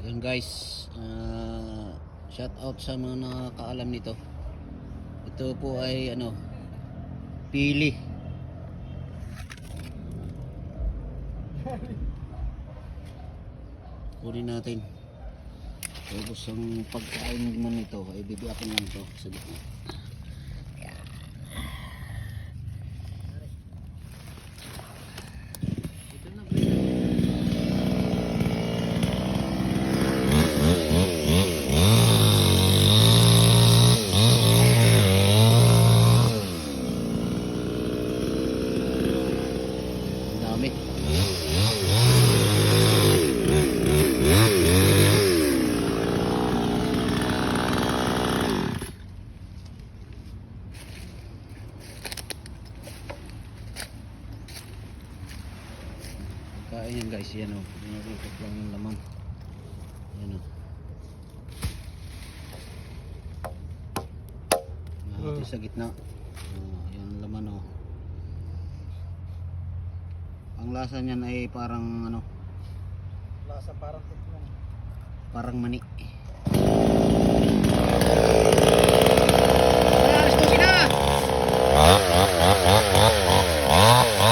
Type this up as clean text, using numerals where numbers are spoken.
Yan guys, shout out sa mga nakakaalam nito. Ito po ay pili. Kunin natin. Tapos ang pagkain naman nito ay bibiyakin lang to sa gitna. Dami. Kain yan guys, yan o. Nakikot lang yung laman. Yan o. Ito sa gitna. Yan laman o. Ang lasa niyan ay parang Lasa parang tiklong. parang mani.